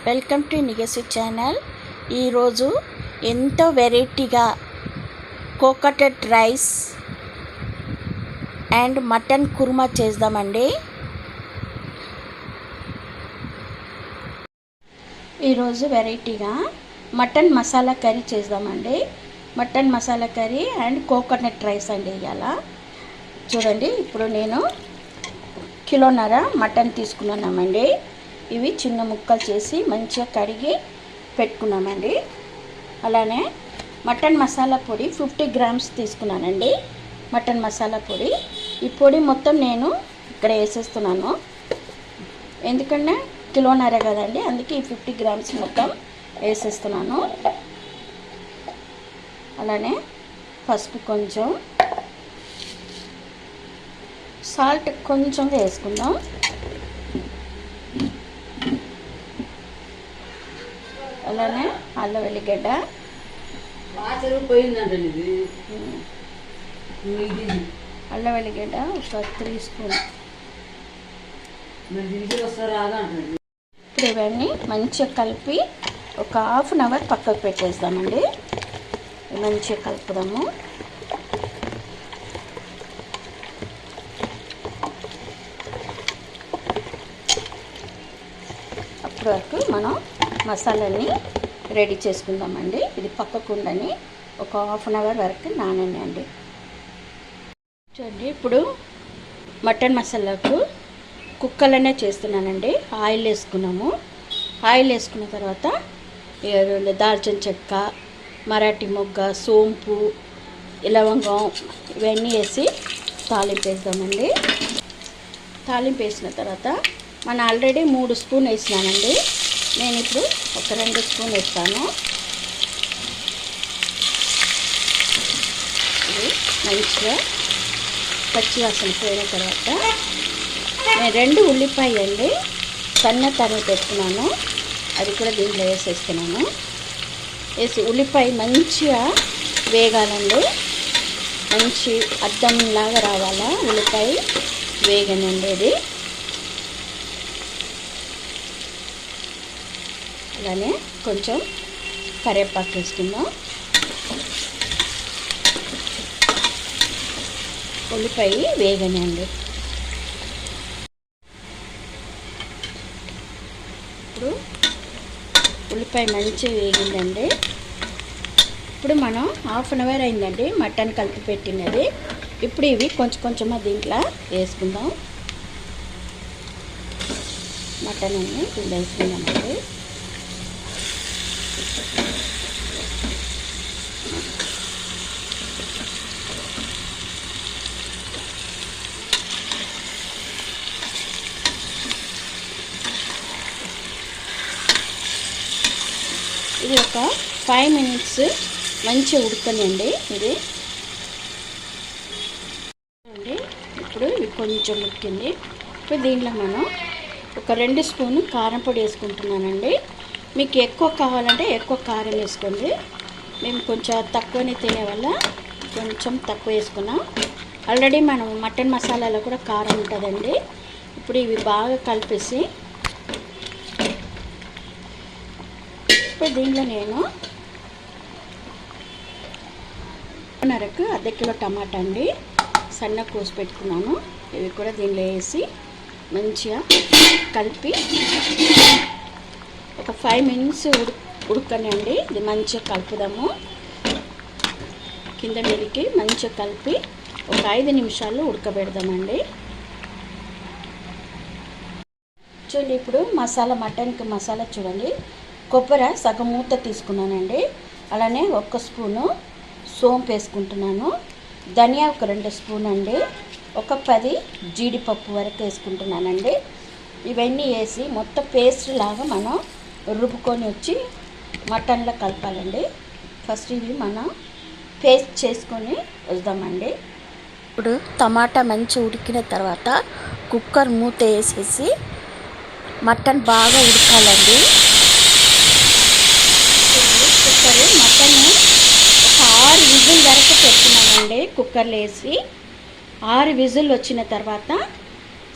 Welcome to నిగసి channel. ఈరోజు ఎంతో వెరైటీగా coconut rice and mutton korma చేద్దామండి. ఈరోజు వెరైటీగా మటన్ మసాలా కర్రీ చేద్దామండి. Mutton masala curry and coconut rice అండి. ఇలా చూడండి, ఇప్పుడు నేను కిలోన్నర మటన్ తీసుకున్నామండి. ఇవి చిన్న ముక్కలు చేసి మంచిగా కడిగి పెట్టుకున్నామండి. అలానే మటన్ మసాలా పొడి 50 గ్రామ్స్ తీసుకున్నానండి. మటన్ మసాలా పొడి, ఈ పొడి మొత్తం నేను ఇక్కడ వేసేస్తున్నాను. ఎందుకంటే కిలోన్నర కదండి, అందుకే ఈ 50 గ్రామ్స్ మొత్తం వేసేస్తున్నాను. అలానే పసుపు కొంచెం, సాల్ట్ కొంచెం వేసుకుందాం. అలానే అల్లం వెల్లిగడ్డ, అల్లం వెల్లిగడ్డ ఒక 3 స్పూన్. ఇప్పుడు ఇవన్నీ మంచిగా కలిపి ఒక ½ అన్ అవర్ పక్కకు పెట్టేద్దామండి. మంచిగా కలుపుదాము. అప్పటి వరకు మనం మసాలాని రెడీ చేసుకుందామండి. ఇది పక్కకుండని ఒక ½ అన్ అవర్ వరకు నానండి. చూడండి, ఇప్పుడు మటన్ మసాలాకు కుక్కర్లోనే చేస్తున్నానండి. ఆయిల్ వేసుకున్నాము. ఆయిల్ వేసుకున్న తర్వాత దాల్చిన చెక్క, మరాఠీ మొగ్గ, సోంపు, లవంగం ఇవన్నీ వేసి తాలింపు వేద్దామండి. తాలింపు వేసిన తర్వాత మనం ఆల్రెడీ 3 స్పూన్ వేసినానండి. నేను ఇప్పుడు ఒక 2 స్పూన్ వేస్తాను. ఇది మంచిగా పచ్చివాసన పోయిన తర్వాత నేను 2 ఉల్లిపాయ అండి సన్న తరిగి పెట్టుకున్నాను. అది కూడా దీంట్లో వేసేస్తున్నాను. వేసి ఉల్లిపాయ మంచిగా వేగాలండి. మంచి అద్దంలాగా రావాలా ఉల్లిపాయ వేగనండి. ఇది అలానే కొంచెం కరివేపాకు వేసుకుందాం. ఉల్లిపాయ వేగనండి. ఇప్పుడు ఉల్లిపాయ మంచిగా వేగిందండి. ఇప్పుడు మనం ½ అన్ అవర్ అయిందండి మటన్ కలిపి పెట్టినది. ఇప్పుడు ఇవి కొంచెం కొంచెం దీంట్లో వేసుకుందాం. మటన్ అన్ని దీంట్లో వేసుకుందామండి. ఇది ఒక 5 మినిట్స్ మంచిగా ఉడకనండి. ఇది చూడండి, ఇప్పుడు ఇది కొంచెం ఉడికింది. ఇప్పుడు దీంట్లో మనం ఒక 2 స్పూన్ కారం పొడి వేసుకుంటున్నానండి. మీకు ఎక్కువ కావాలంటే ఎక్కువ కారం వేసుకోండి. మేము కొంచెం తక్కువనే తినే వల్ల కొంచెం తక్కువ వేసుకున్నాం. ఆల్రెడీ మనం మటన్ మసాలాలో కూడా కారం ఉంటుందండి. ఇప్పుడు ఇవి బాగా కలిపేసి ఇప్పుడు దీంట్లో నేను నరకు ½ కిలో టమాటా అండి సన్న కోసి పెట్టుకున్నాను. ఇవి కూడా దీనిలో వేసి మంచిగా కలిపి ఒక 5 మినిట్స్ ఉడకనండి. ఇది మంచిగా కలుపుదాము. కింద మీదకి మంచిగా కలిపి ఒక 5 నిమిషాలు ఉడకబెడదామండి. చూడండి, ఇప్పుడు మటన్కి మసాలా చూడండి. కొబ్బరి సగం మూత తీసుకున్నానండి. అలానే 1 స్పూను సోంపు వేసుకుంటున్నాను. ధనియా ఒక 2 స్పూన్ అండి. ఒక 10 జీడిపప్పు వరకు వేసుకుంటున్నానండి. ఇవన్నీ వేసి మొత్తం పేస్ట్ లాగా మనం రుబ్బుకొని వచ్చి మటన్లో కలపాలండి. ఫస్ట్ ఇవి మనం పేస్ట్ చేసుకొని వద్దామండి. ఇప్పుడు టమాటా మంచి ఉడికిన తర్వాత కుక్కర్ మూత వేసేసి మటన్ బాగా ఉడకాలండి. మటన్ ఒక 6 విజిల్ వరకు పెట్టుకున్నానండి కుక్కర్లో వేసి. 6 విజిల్ వచ్చిన తర్వాత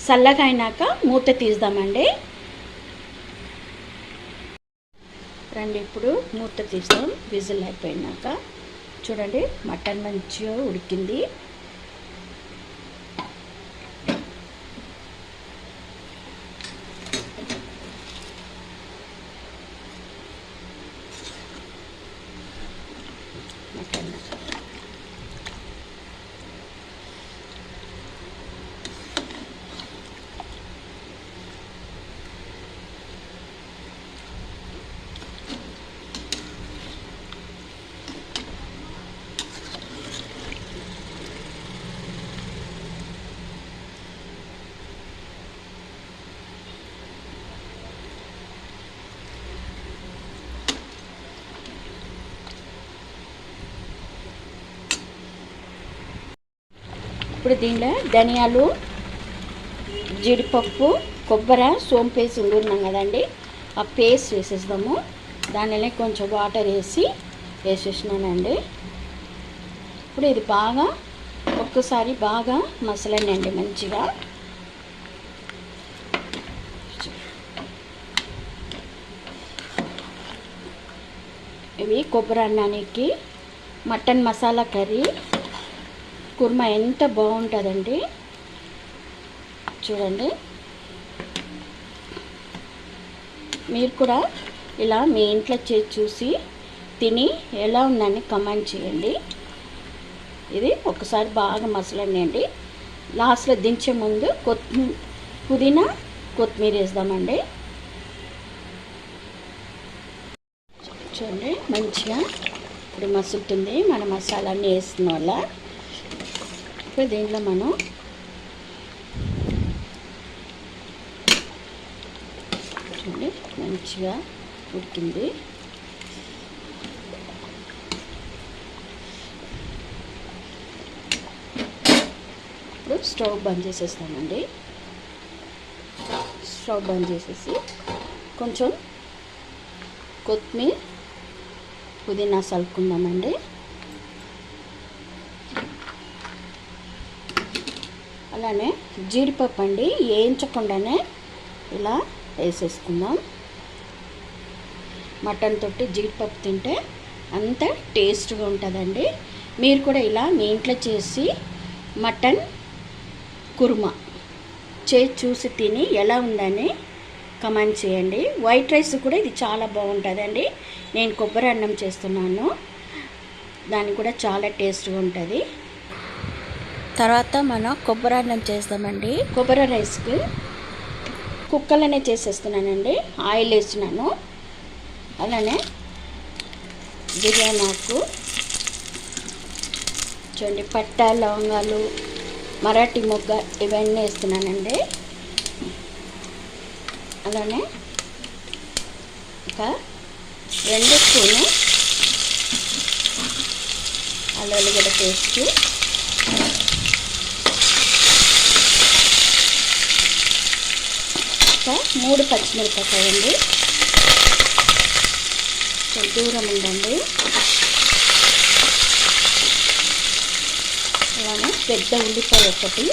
చల్లగా అయినాక మూత తీద్దామండి. రండి ఇప్పుడు మూత తీస్తాం. విజిల్ అయిపోయినాక చూడండి మటన్ మంచిగా ఉడికింది. మటన్ ఇప్పుడు దీనిలో ధనియాలు, జీడిపప్పు, కొబ్బరి, సోంపు పేస్ట్ ఉన్నాం కదండి, ఆ పేస్ట్ వేసేద్దాము. దానిలో కొంచెం వాటర్ వేసేసినానండి. ఇప్పుడు ఇది బాగా ఒక్కసారి బాగా మసలనండి మంచిగా. ఇవి కొబ్బరి అన్నానికి మటన్ మసాలా కర్రీ కుర్మా ఎంత బాగుంటుందండి చూడండి. మీరు కూడా ఇలా మీ ఇంట్లో చూసి తిని ఎలా ఉందని కామెంట్ చేయండి. ఇది ఒకసారి బాగా మసలనియండి. లాస్ట్లో దించే ముందు పుదీనా కొత్తిమీర వేద్దామండి. చూడండి మంచిగా ఇప్పుడు మసులుతుంది. మన మసాలా అన్నీ వేస్తున్న వల్ల ఇప్పుడు దీంట్లో మనం చూడండి మంచిగా ఉడికింది. ఇప్పుడు స్టవ్ బంద్ చేసేస్తామండి. స్టవ్ బంద్ చేసేసి కొంచెం కొత్తిమీర, పుదీనా చల్లుకుందామండి. అలానే జీడిపప్పు అండి వేయించకుండానే ఇలా వేసేసుకుందాం. మటన్ తోటి జీడిపప్పు తింటే అంత టేస్ట్గా ఉంటుందండి. మీరు కూడా ఇలా మీ ఇంట్లో చేసి మటన్ కుర్మా చూసి తిని ఎలా ఉందని కమెంట్ చేయండి. వైట్ రైస్ కూడా ఇది చాలా బాగుంటుందండి. నేను కొబ్బరి అన్నం చేస్తున్నాను, దానికి కూడా చాలా టేస్ట్గా ఉంటుంది. తర్వాత మనం కొబ్బరి అన్నం చేస్తామండి. కొబ్బరి రైస్కి కుక్కర్లోనే చేసేస్తున్నానండి. ఆయిల్ వేస్తున్నాను. అలానే బిర్యానీ ఆకు, చూడండి పట్ట, లవంగాలు, మరాఠీ మొగ్గ ఇవన్నీ వేస్తున్నానండి. అలానే ఒక 2 స్పూను అల్లం వెల్లిగడ్డ పేస్ట్, ఒక 3 పచ్చిమిరపకాయలు అండి. దూరం ఉండండి. అలానే పెద్ద ఉల్లిపాయ ఒకటి,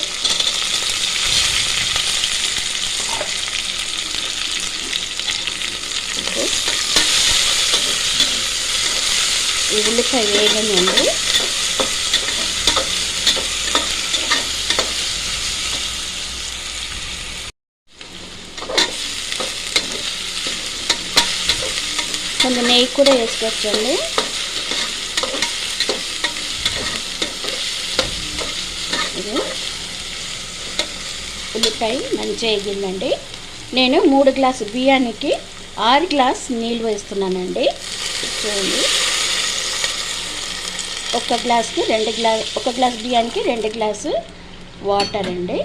ఈ ఉల్లిపాయ వేగనండి. కొంచెం నెయ్యి కూడా వేసుకోవచ్చండి. ఇది ఉల్లిపాయ మంచిగా వేగిందండి. నేను 3 గ్లాసు బియ్యానికి 6 గ్లాస్ నీళ్ళు వేస్తున్నానండి. చూడండి, 1 గ్లాస్కి 2 గ్లాస్, 1 గ్లాస్ బియ్యానికి 2 గ్లాసు వాటర్ అండి.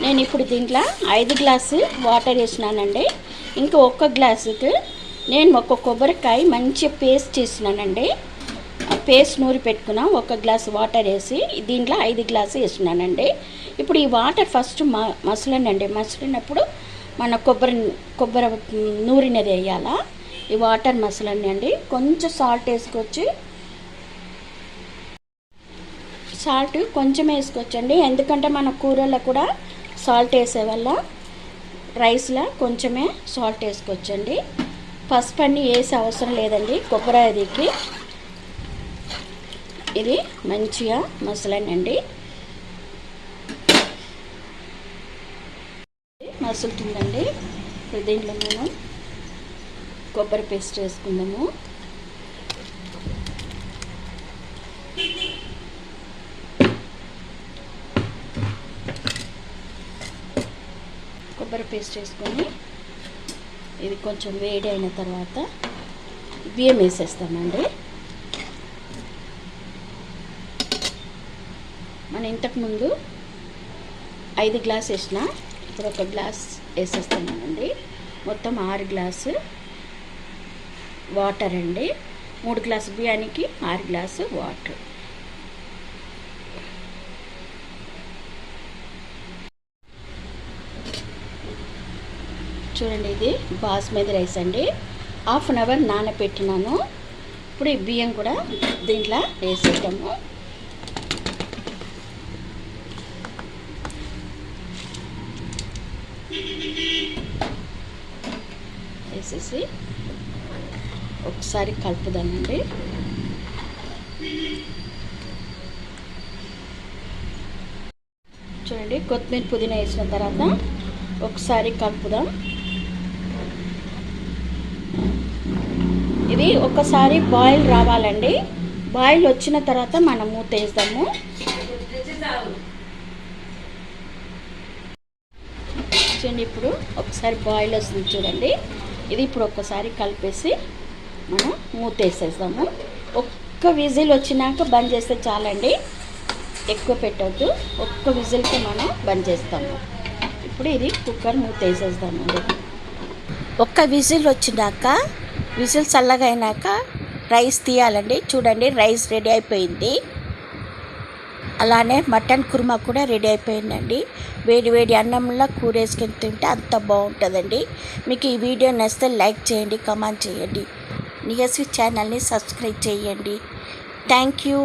నేను ఇప్పుడు దీంట్లో 5 గ్లాసు వాటర్ వేసినానండి. ఇంకా 1 గ్లాసుకి నేను ఒక కొబ్బరికాయ మంచి పేస్ట్ చేసినానండి. ఆ పేస్ట్ నూరి పెట్టుకున్నా. 1 గ్లాసు వాటర్ వేసి దీంట్లో 5 గ్లాసు వేసినానండి. ఇప్పుడు ఈ వాటర్ ఫస్ట్ మసలనండి. మసలినప్పుడు మన కొబ్బరి నూరినది వేయాలా. ఈ వాటర్ మసలనండి. కొంచెం సాల్ట్ వేసుకోవచ్చు. సాల్ట్ కొంచెం వేసుకోవచ్చండి, ఎందుకంటే మన కూరల్లో కూడా సాల్ట్ వేసే వల్ల రైస్లో కొంచెమే సాల్ట్ వేసుకోవచ్చండి. పసుపు అన్నీ వేసే అవసరం లేదండి. కొబ్బరి అదికి ఇది మంచిగా మసలనండి. మసులుతుందండి. దీంట్లో మనం కొబ్బరి పేస్ట్ వేసుకుందాము. కొబ్బరి పేస్ట్ వేసుకొని ఇది కొంచెం వేడి అయిన తర్వాత బియ్యం వేసేస్తామండి. మనం ఇంతకుముందు 5 గ్లాస్ వేసిన, ఇప్పుడు 1 గ్లాస్ వేసేస్తున్నామండి. మొత్తం 6 గ్లాసు వాటర్ అండి. 3 గ్లాసు బియ్యానికి 6 గ్లాసు వాటర్. చూడండి, ఇది బాస్మతి రైస్ అండి. 1/2 అవర్ నానబెట్టినాను. ఇప్పుడు ఈ బియ్యం కూడా దీంట్లో వేసేద్దాము. వేసేసి ఒకసారి కలుపుదామండి. చూడండి, కొత్తిమీర పుదీనా వేసిన తర్వాత ఒకసారి కలుపుదాం. ఇది ఒకసారి బాయిల్ రావాలండి. బాయిల్ వచ్చిన తర్వాత మనం మూత వేద్దాము. చూడండి, ఇప్పుడు ఒకసారి బాయిల్ వస్తుంది చూడండి. ఇది ఇప్పుడు ఒక్కసారి కలిపేసి మనం మూత వేసేద్దాము. ఒక్క విజిల్ వచ్చినాక బంద్ చేస్తే చాలండి, ఎక్కువ పెట్టవద్దు. ఒక్క విజిల్తో మనం బంద్ చేస్తాము. ఇప్పుడు ఇది కుక్కర్ మూత వేసేద్దామండి. ఒక్క విజిల్ వచ్చినాక, విజిల్ చల్లగా అయినాక రైస్ తీయాలండి. చూడండి, రైస్ రెడీ అయిపోయింది. అలానే మటన్ కుర్మా కూడా రెడీ అయిపోయిందండి. వేడి వేడి అన్నంలో కూర వేసుకొని తింటే అంత బాగుంటుందండి. మీకు ఈ వీడియో నచ్చితే లైక్ చేయండి, కామెంట్ చేయండి. నియస్వి ఛానల్ని సబ్స్క్రైబ్ చేయండి. Thank you.